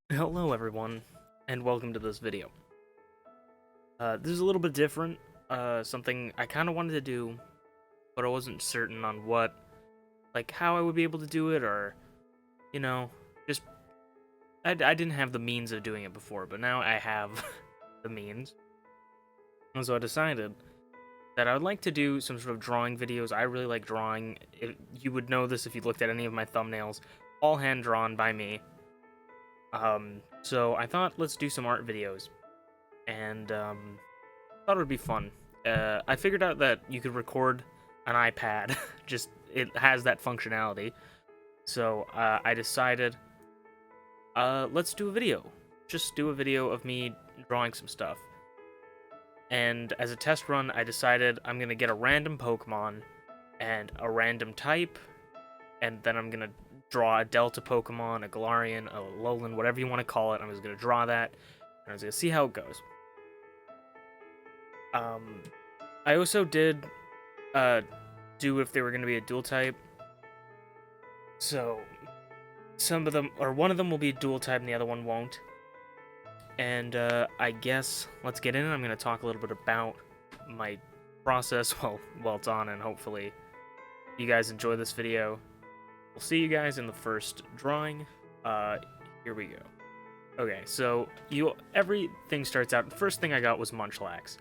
Hello everyone, and welcome to this video. This is a little bit different, something I kind of wanted to do, but I wasn't certain on how I would be able to do it, or, you know, just, I didn't have the means of doing it before, but now I have the means. And so I decided that I would like to do some sort of drawing videos. I really like drawing. You would know this if you looked at any of my thumbnails, all hand drawn by me. So I thought let's do some art videos, and, thought it would be fun. I figured out that you could record an iPad. Just it has that functionality. So I decided, let's do a video. Just do a video of me drawing some stuff. And as a test run, I decided I'm gonna get a random Pokemon and a random type, and then I'm gonna draw a Delta Pokemon, a Galarian, a Alolan, whatever you want to call it. I'm just gonna draw that, and I was gonna see how it goes. Um, I also did do if they were going to be a dual type. So some of them, or one of them will be a dual type and the other one won't. And I guess let's get in. I'm going to talk a little bit about my process while it's on, and hopefully you guys enjoy this video. We'll see you guys in the first drawing. Here we go. Okay, so everything starts out. The first thing I got was Munchlax.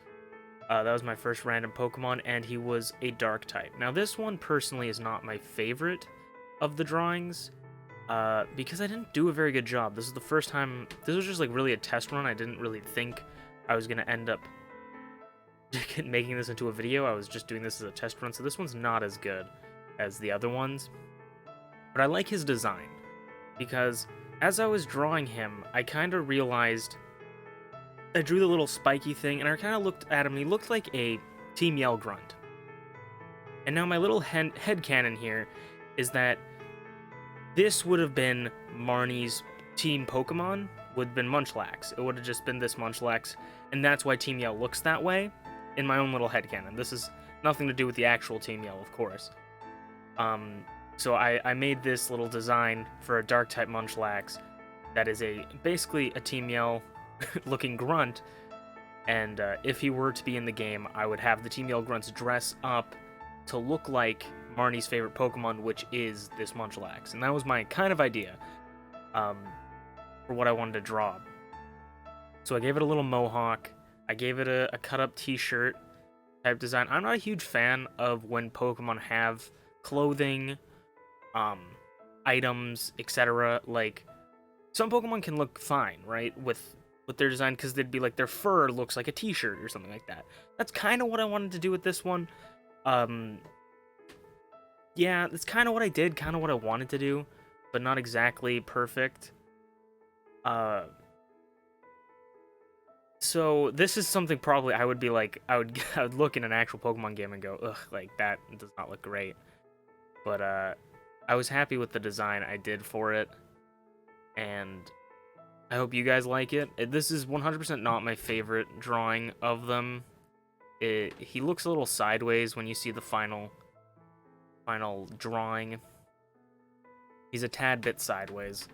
That was my first random Pokemon, and he was a Dark type. Now, this one personally is not my favorite of the drawings, because I didn't do a very good job. This is the first time. This was just like really a test run. I didn't really think I was gonna end up making this into a video. I was just doing this as a test run, so this one's not as good as the other ones. But I like his design because as I was drawing him, I kind of realized. I drew the little spiky thing, and I kind of looked at him, and he looked like a Team Yell grunt. And now my little headcanon here is that this would have been Marnie's team Pokemon, would have been Munchlax. It would have just been this Munchlax, and that's why Team Yell looks that way, in my own little headcanon. This is nothing to do with the actual Team Yell, of course. So I made this little design for a Dark-type Munchlax that is basically a Team Yell looking grunt, and if he were to be in the game, I would have the Team Yell grunts dress up to look like Marnie's favorite Pokemon, which is this Munchlax. And that was my kind of idea for what I wanted to draw. So I gave it a little mohawk. I gave it a cut-up t-shirt type design. I'm not a huge fan of when Pokemon have clothing, items, etc. Like, some Pokemon can look fine, right, with their design, because they'd be like their fur looks like a t-shirt or something like that. That's kind of what I wanted to do with this one. Yeah, that's kind of what I did, kind of what I wanted to do, but not exactly perfect. So this is something probably I would be like, I would look in an actual Pokemon game and go, ugh, like that does not look great. But I was happy with the design I did for it, and I hope you guys like it. This is 100% not my favorite drawing of them. He looks a little sideways when you see the final drawing. He's a tad bit sideways.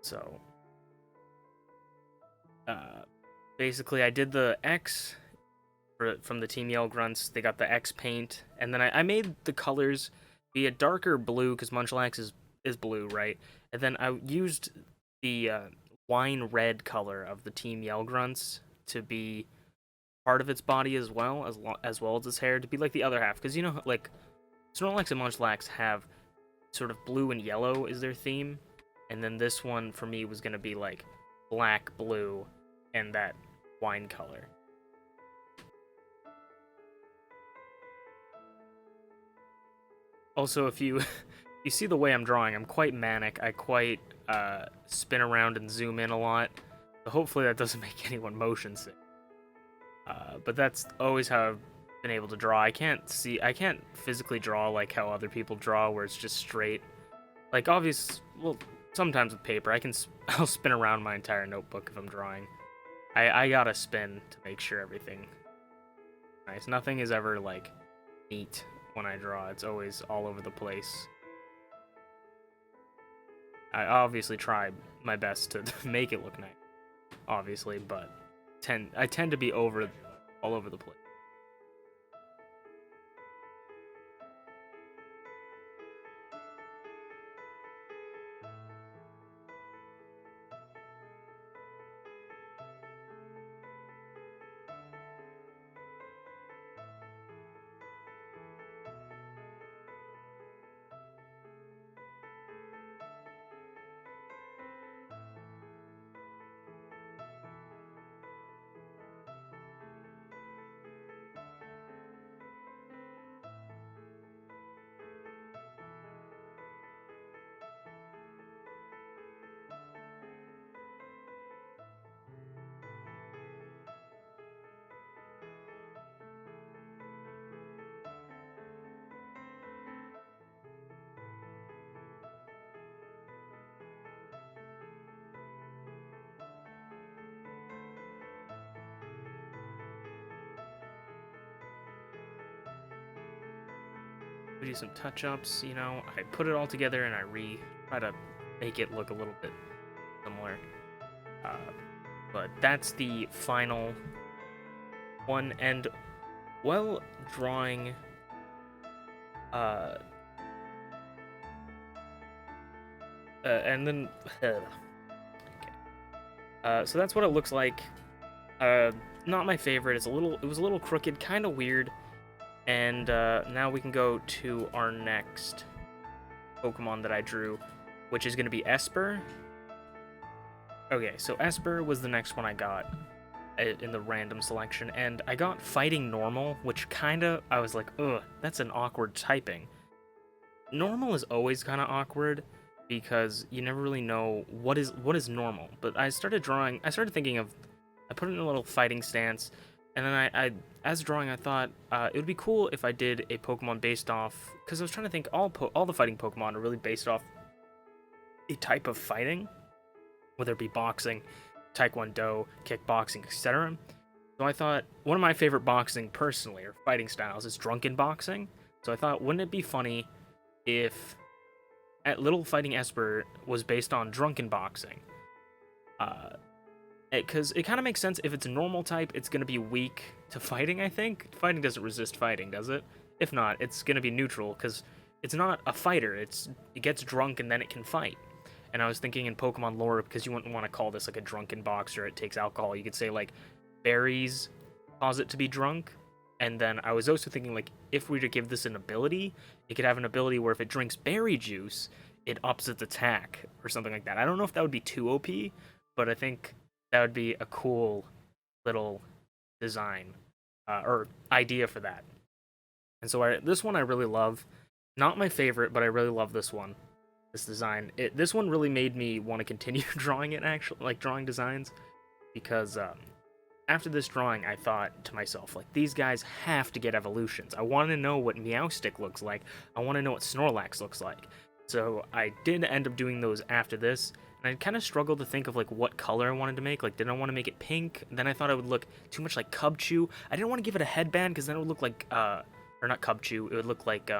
So, basically, I did the X from the Team Yell Grunts. They got the X paint, and then I made the colors be a darker blue, because Munchlax is blue, right? And then I used the wine red color of the Team Yell Grunts to be part of its body as well as its hair, to be like the other half, because like Snorlax and Munchlax have sort of blue and yellow is their theme, and then this one for me was gonna be like black, blue, and that wine color. Also, if you you see the way I'm drawing, I'm quite manic. I quite spin around and zoom in a lot. So hopefully that doesn't make anyone motion sick. But that's always how I've been able to draw. I can't physically draw like how other people draw, where it's just straight. Like, well, sometimes with paper, I'll spin around my entire notebook if I'm drawing. I gotta spin to make sure everything nice. Nothing is ever like neat when I draw. It's always all over the place. I obviously try my best to make it look nice, obviously, but I tend to be all over the place. We do some touch-ups, you know. I put it all together and I try to make it look a little bit similar. Uh, but that's the final one, and while drawing and then okay. So that's what it looks like. Not my favorite. It was a little crooked, kind of weird. And now we can go to our next Pokemon that I drew, which is going to be Esper. Okay, so Esper was the next one I got in the random selection, and I got Fighting Normal, which I was like, ugh, that's an awkward typing. Normal is always kind of awkward because you never really know what is normal. But I started thinking of, I put it in a little fighting stance, and then I as drawing, I thought it would be cool if I did a Pokemon based off, because I was trying to think all the fighting Pokemon are really based off a type of fighting, whether it be boxing, taekwondo, kickboxing, etc. So I thought one of my favorite boxing personally, or fighting styles, is drunken boxing. So I thought, wouldn't it be funny if at Little Fighting Esper was based on drunken boxing? Because it kind of makes sense. If it's a normal type, it's going to be weak to fighting, I think. Fighting doesn't resist fighting, does it? If not, it's going to be neutral, because it's not a fighter. It gets drunk and then it can fight. And I was thinking in Pokemon lore, because you wouldn't want to call this like a drunken boxer, it takes alcohol. You could say like berries cause it to be drunk. And then I was also thinking, like, if we were to give this an ability, it could have an ability where if it drinks berry juice, it ups its attack or something like that. I don't know if that would be too OP, but I think that would be a cool little design or idea for that. And so this one I really love. Not my favorite, but I really love this one. This design. This one really made me want to continue drawing it, actually, like drawing designs, because after this drawing, I thought to myself, like, these guys have to get evolutions. I want to know what Meowstic looks like. I want to know what Snorlax looks like. So I did end up doing those after this, and I kind of struggled to think of, like, what color I wanted to make. Like, did I want to make it pink? Then I thought it would look too much like Cubchoo. I didn't want to give it a headband, because then it would look like, or not Cubchoo, it would look like,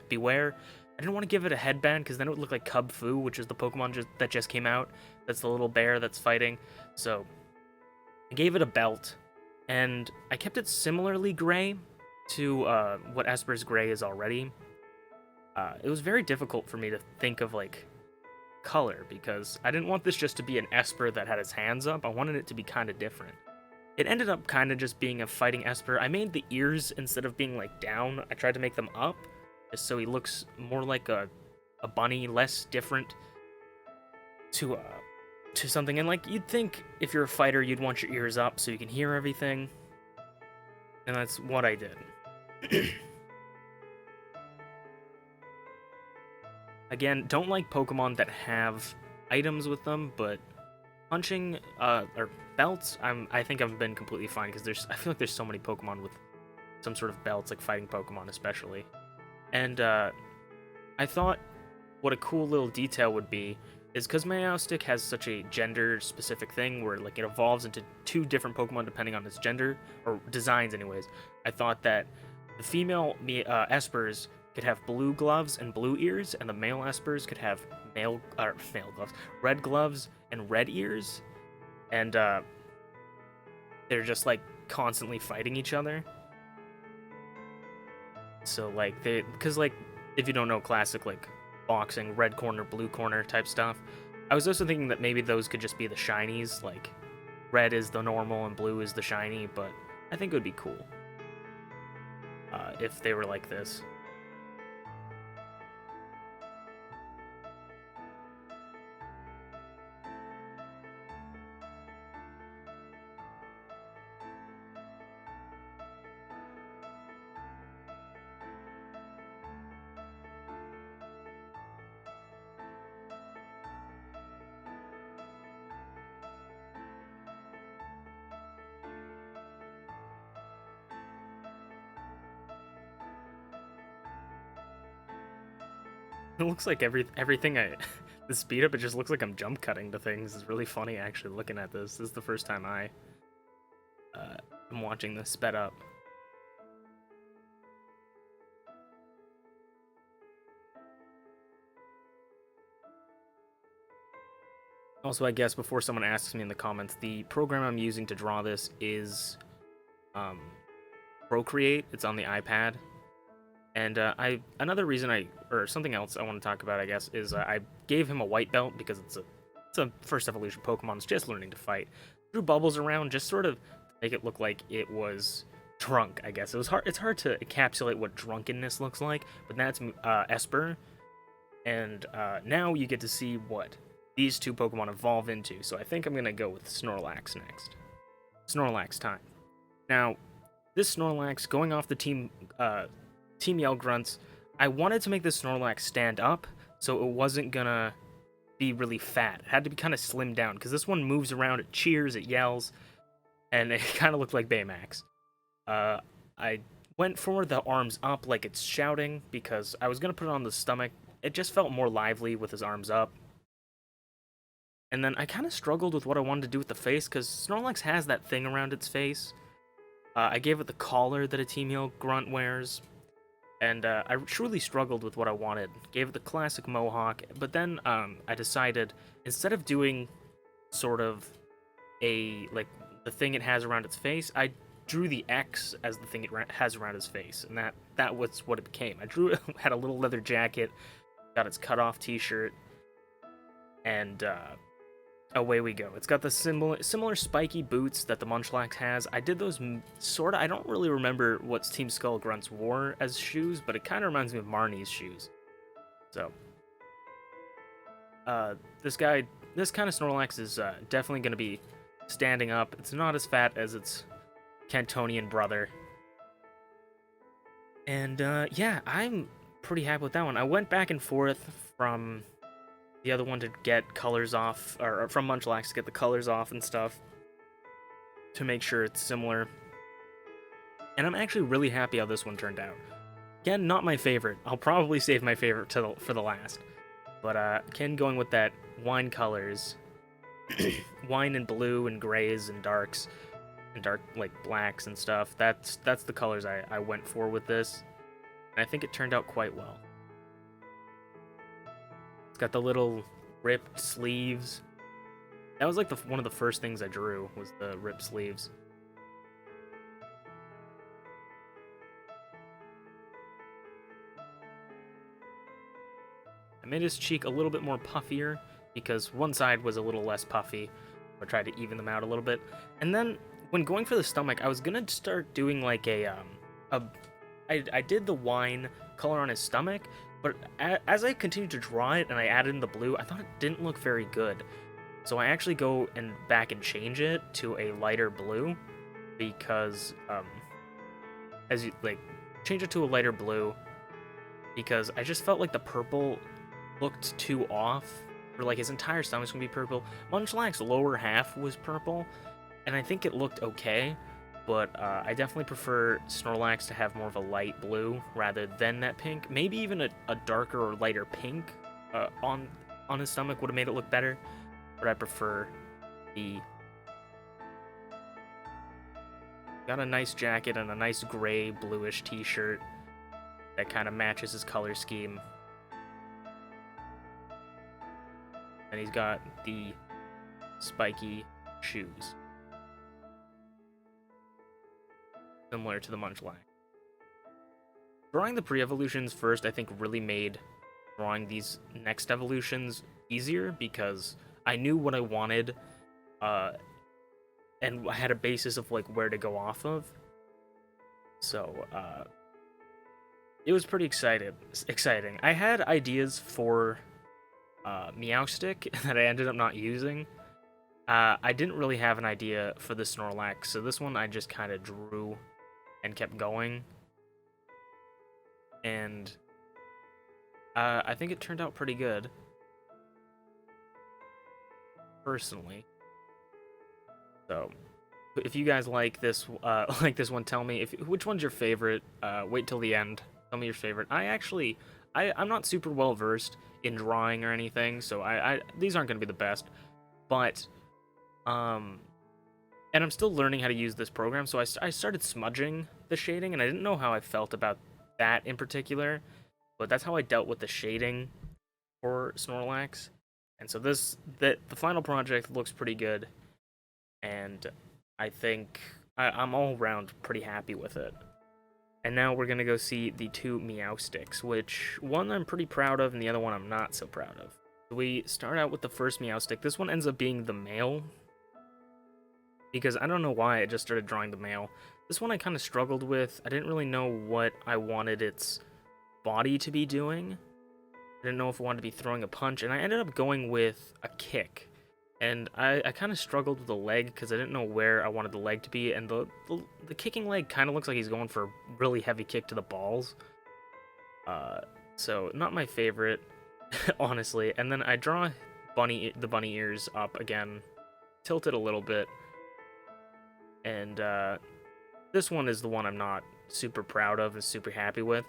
Beware. I didn't want to give it a headband, because then it would look like Cubfu, which is the Pokemon that just came out. That's the little bear that's fighting. So I gave it a belt, and I kept it similarly gray to what Esper's gray is already. It was very difficult for me to think of, like, color, because I didn't want this just to be an Esper that had his hands up. I wanted it to be kind of different. It ended up kind of just being a fighting Esper. I made the ears, instead of being, like, down, I tried to make them up, just so he looks more like a bunny, less different to something. And, like, you'd think if you're a fighter, you'd want your ears up so you can hear everything. And that's what I did. Again, don't like Pokemon that have items with them, but punching or belts, I think I've been completely fine, because I feel like there's so many Pokemon with some sort of belts, like fighting Pokemon especially. And I thought what a cool little detail would be is, because Meowstic has such a gender-specific thing where, like, it evolves into two different Pokemon depending on its gender, or designs anyways, I thought that the female Espers could have blue gloves and blue ears, and the male Espers could have male gloves, red gloves and red ears, and they're just like constantly fighting each other. So like because like if you don't know classic like boxing, red corner, blue corner type stuff, I was also thinking that maybe those could just be the shinies, like red is the normal and blue is the shiny, but I think it would be cool if they were like this. It looks like everything I the speed up, it just looks like I'm jump cutting to things. It's really funny actually looking at this. This is the first time I'm watching this sped up. Also, I guess before someone asks me in the comments, the program I'm using to draw this is Procreate. It's on the iPad. And another reason or something else I want to talk about, I guess, is I gave him a white belt because it's a first evolution Pokemon. It's just learning to fight. Drew bubbles around, just sort of make it look like it was drunk. I guess It's hard to encapsulate what drunkenness looks like, but that's Esper, and now you get to see what these two Pokemon evolve into. So I think I'm gonna go with Snorlax next. Snorlax time. Now, this Snorlax going off the Team Yell grunts, I wanted to make this Snorlax stand up, so it wasn't gonna be really fat. It had to be kind of slimmed down, because this one moves around, it cheers, it yells, and it kind of looked like Baymax. I went for the arms up like it's shouting, because I was gonna put it on the stomach. It just felt more lively with his arms up. And then I kind of struggled with what I wanted to do with the face, because Snorlax has that thing around its face. I gave it the collar that a Team Yell grunt wears, and I truly struggled with what I wanted. Gave it the classic mohawk, but then I decided, instead of doing sort of like the thing it has around its face, I drew the X as the thing it has around its face, and that was what it became. I drew had a little leather jacket, got its cut-off t-shirt, and away we go. It's got the similar spiky boots that the Munchlax has. I did those sorta. I don't really remember what Team Skull Grunts wore as shoes, but it kind of reminds me of Marnie's shoes. So, this kind of Snorlax is definitely going to be standing up. It's not as fat as its Cantonian brother. And yeah, I'm pretty happy with that one. I went back and forth from the other one to get colors off, or from Munchlax to get the colors off and stuff, to make sure it's similar. And I'm actually really happy how this one turned out. Again, not my favorite. I'll probably save my favorite for the last. But Ken going with that wine colors, wine and blue and grays and darks, and dark like blacks and stuff. That's the colors I went for with this, and I think it turned out quite well. It's got the little ripped sleeves. That was like one of the first things I drew, was the ripped sleeves. I made his cheek a little bit more puffier, because one side was a little less puffy. I tried to even them out a little bit. And then, when going for the stomach, I was gonna start doing like I did the wine color on his stomach, but as I continued to draw it and I added in the blue, I thought it didn't look very good. So I actually go back and change it to a lighter blue, because as you like change it to a lighter blue, because I just felt like the purple looked too off. Or like his entire stomach's gonna be purple. Munchlax's lower half was purple, and I think it looked okay. But I definitely prefer Snorlax to have more of a light blue rather than that pink. Maybe even a darker or lighter pink on his stomach would have made it look better. But I prefer the... Got a nice jacket and a nice gray bluish t-shirt that kind of matches his color scheme. And he's got the spiky shoes, similar to the Munchlax. Drawing the pre-evolutions first, I think, really made drawing these next evolutions easier because I knew what I wanted, and I had a basis of like where to go off of. So it was pretty exciting. I had ideas for Meowstic that I ended up not using. I didn't really have an idea for the Snorlax, so this one I just kind of drew and kept going. And I think it turned out pretty good, personally. So, if you guys like this one, tell me which one's your favorite. Wait till the end. Tell me your favorite. I'm not super well versed in drawing or anything, so these aren't gonna be the best, but and I'm still learning how to use this program. So I started smudging the shading, and I didn't know how I felt about that in particular, but that's how I dealt with the shading for Snorlax. And so the final project looks pretty good, and I think I'm all around pretty happy with it. And now we're gonna go see the two Meowstics, which one I'm pretty proud of, and the other one I'm not so proud of. We start out with the first Meowstic. This one ends up being the male, because I don't know why I just started drawing the male. This one I kind of struggled with. I didn't really know what I wanted its body to be doing. I didn't know if I wanted to be throwing a punch, and I ended up going with a kick. And I kind of struggled with the leg because I didn't know where I wanted the leg to be, and the kicking leg kind of looks like he's going for a really heavy kick to the balls. So not my favorite, honestly. And then I draw the bunny ears up again, tilted a little bit, and this one is the one I'm not super proud of and super happy with.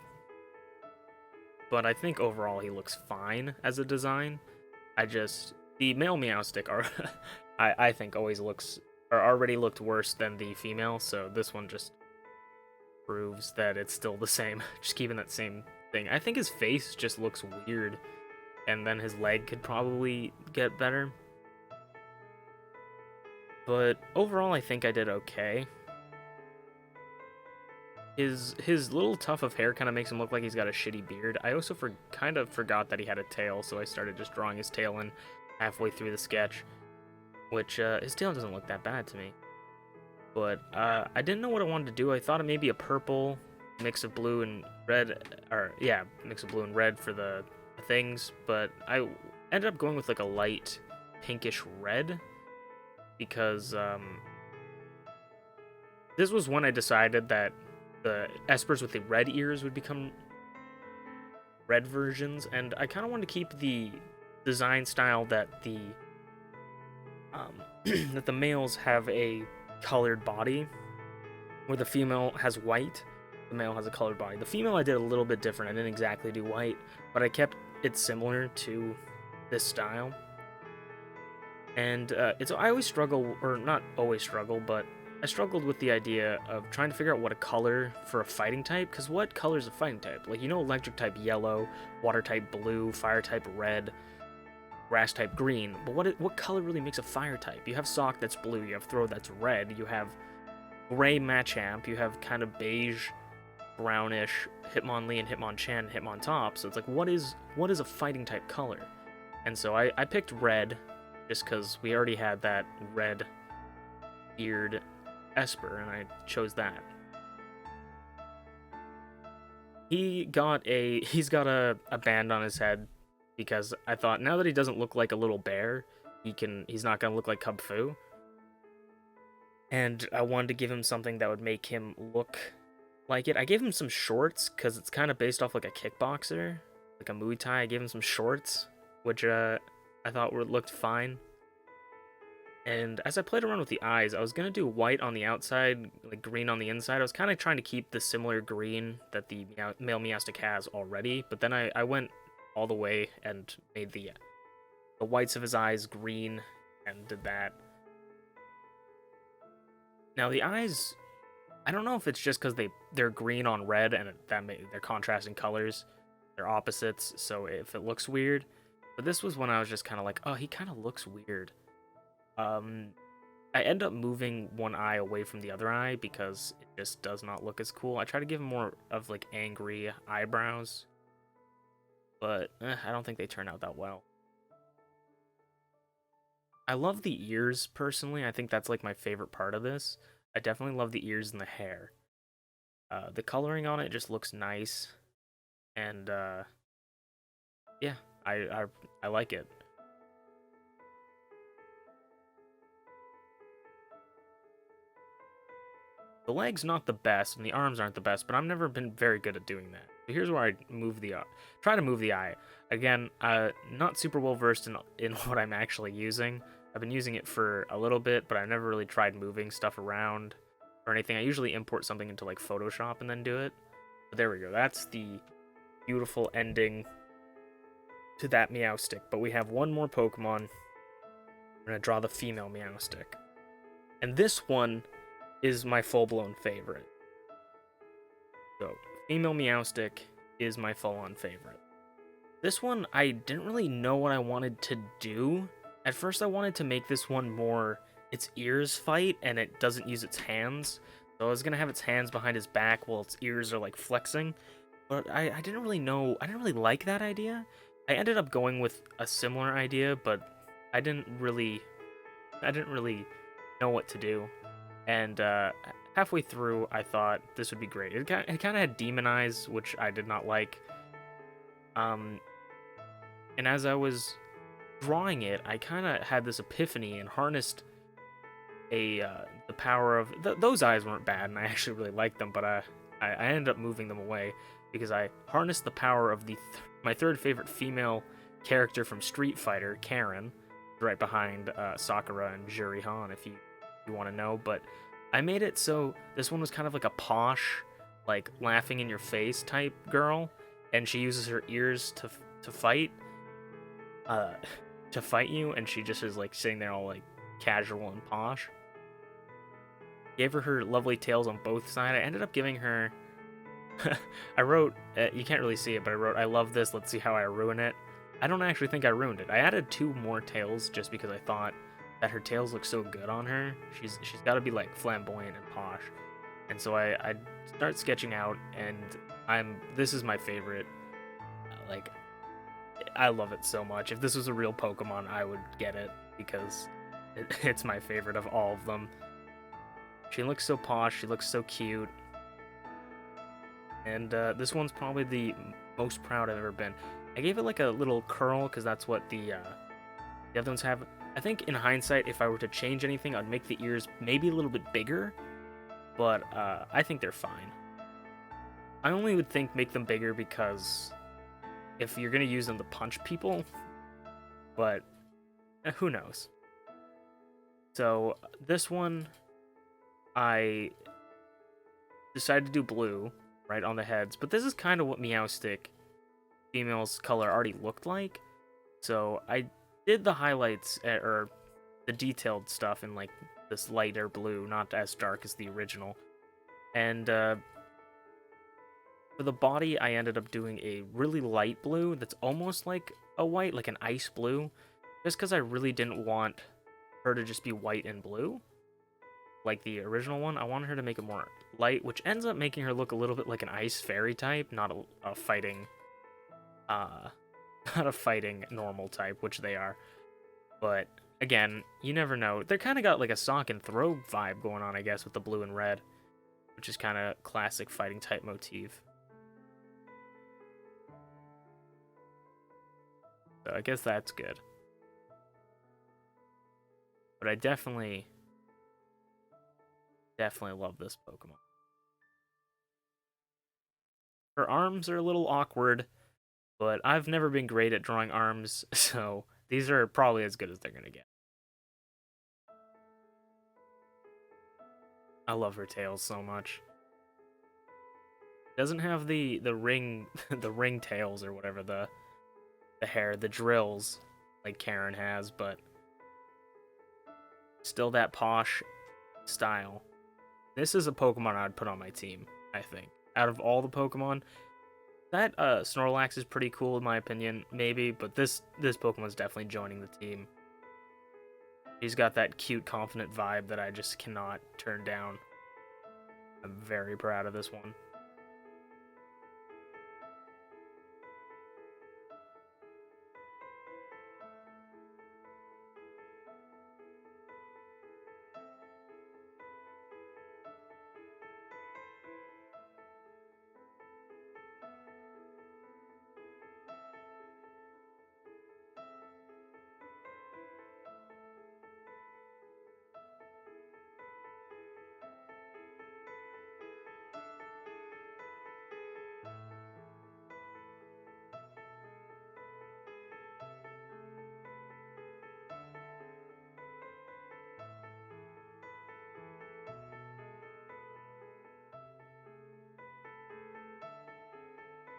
But I think overall he looks fine as a design. The male Meowstic I think already looked worse than the female, so this one just proves that it's still the same, just keeping that same thing. I think his face just looks weird, and then his leg could probably get better. But overall, I think I did okay. His little tuft of hair kind of makes him look like he's got a shitty beard. I also kind of forgot that he had a tail, so I started just drawing his tail in halfway through the sketch, which his tail doesn't look that bad to me. But I didn't know what I wanted to do. I thought it may be a purple mix of blue and red, mix of blue and red for the things, but I ended up going with like a light pinkish red because this was when I decided that the espers with the red ears would become red versions, and I kind of wanted to keep the design style that the that the males have a colored body, where the female has white, the male has a colored body. The female I did a little bit different. I didn't exactly do white, but I kept it similar to this style. And I always struggle, or not always struggle, but I struggled with the idea of trying to figure out what a color for a fighting type, because what color is a fighting type? Like, electric type yellow, water type blue, fire type red, grass type green, but what color really makes a fire type? You have Sock that's blue, you have Throw that's red, you have gray Machamp, you have kind of beige, brownish Hitmonlee and Hitmonchan, Hitmontop, so it's like, what is a fighting type color? And so I picked red, just because we already had that red eared Esper, and I chose that. He's got a band on his head because I thought now that he doesn't look like a little bear, he's not gonna look like Cub Fu. And I wanted to give him something that would make him look like it. I gave him some shorts because it's kind of based off like a kickboxer, like a Muay Thai. I gave him some shorts, which I thought looked fine. And as I played around with the eyes, I was going to do white on the outside, like green on the inside. I was kind of trying to keep the similar green that the male Meowstic has already, but then I went all the way and made the whites of his eyes green and did that. Now the eyes, I don't know if it's just because they're green on red and they're contrasting colors. They're opposites, so if it looks weird. But this was when I was just kind of like, oh, he kind of looks weird. Um, I end up moving one eye away from the other eye because it just does not look as cool. I try to give him more of like angry eyebrows, but I don't think they turn out that well. I love the ears personally. I think that's like my favorite part of this. I definitely love the ears and the hair. The coloring on it just looks nice, and yeah, I, I I like it. The leg's not the best, and the arms aren't the best, but I've never been very good at doing that. So here's where I move the try to move the eye. Again, not super well versed in what I'm actually using. I've been using it for a little bit, but I've never really tried moving stuff around or anything. I usually import something into like Photoshop and then do it. But there we go. That's the beautiful ending to that Meowstic. But we have one more Pokemon. I'm gonna draw the female Meowstic, and this one is my full-blown favorite. So, female Meowstic is my full-on favorite. This one, I didn't really know what I wanted to do. At first, I wanted to make this one more its ears fight, and it doesn't use its hands. So I was gonna have its hands behind his back while its ears are like flexing. But I didn't really know, I didn't really like that idea. I ended up going with a similar idea, but I didn't really, I didn't really know what to do. And halfway through, I thought this would be great. It kind of had demon eyes, which I did not like. Um, and as I was drawing it, I kind of had this epiphany and harnessed the power of those eyes weren't bad, and I actually really liked them. But I ended up moving them away because I harnessed the power of my third favorite female character from Street Fighter, Karen, right behind Sakura and Juri Han, if you want to know. But I made it so this one was kind of like a posh, like laughing in your face type girl, and she uses her ears to fight, uh, to fight you, and she just is like sitting there all like casual and posh. Gave her lovely tails on both sides. I ended up giving her. I wrote, you can't really see it, but I wrote, "I love this. Let's see how I ruin it." I don't actually think I ruined it. I added 2 more tails just because I thought that her tails look so good on her. She's got to be like flamboyant and posh. And so I start sketching out, and this is my favorite. Like, I love it so much. If this was a real Pokemon, I would get it because it's my favorite of all of them. She looks so posh. She looks so cute. And this one's probably the most proud I've ever been. I gave it like a little curl because that's what the other ones have. I think in hindsight, if I were to change anything, I'd make the ears maybe a little bit bigger, but I think they're fine. I only would think make them bigger because if you're going to use them to punch people, but who knows. So this one, I decided to do blue right on the heads, but this is kind of what Meowstic female's color already looked like. So I did the highlights or the detailed stuff in like this lighter blue, not as dark as the original. And for the body, I ended up doing a really light blue that's almost like a white, like an ice blue, just because I really didn't want her to just be white and blue like the original one. I wanted her to make it more light, which ends up making her look a little bit like an ice fairy type, not a fighting not a fighting normal type, which they are. But again, you never know. They're kind of got like a sock and throw vibe going on, I guess, with the blue and red, which is kind of classic fighting type motif. So I guess that's good. But I definitely love this Pokemon. Her arms are a little awkward, but I've never been great at drawing arms, so these are probably as good as they're gonna get. I love her tails so much. Doesn't have the ring the ring tails or whatever, the hair, the drills like Karen has, but still that posh style. This is a Pokemon I'd put on my team, I think. Out of all the Pokemon, That Snorlax is pretty cool in my opinion, maybe, but this Pokemon's definitely joining the team. He's got that cute, confident vibe that I just cannot turn down. I'm very proud of this one.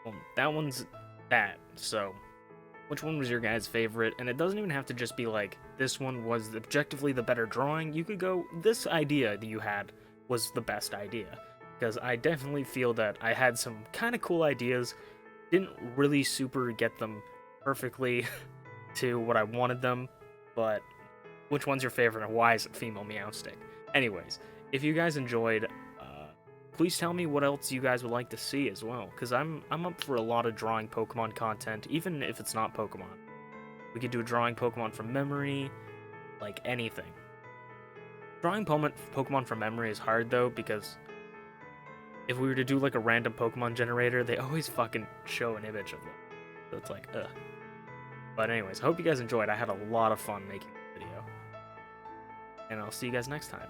Well, that one's that, so which one was your guys' favorite? And it doesn't even have to just be like, this one was objectively the better drawing. You could go, this idea that you had was the best idea. Because I definitely feel that I had some kind of cool ideas, didn't really super get them perfectly to what I wanted them, but which one's your favorite and why is it female Meowstic? Anyways, if you guys enjoyed, please tell me what else you guys would like to see as well, because I'm up for a lot of drawing Pokemon content, even if it's not Pokemon. We could do drawing Pokemon from memory, like anything. Drawing Pokemon from memory is hard though, because if we were to do like a random Pokemon generator, they always fucking show an image of them. So it's like, ugh. But anyways, I hope you guys enjoyed. I had a lot of fun making the video. And I'll see you guys next time.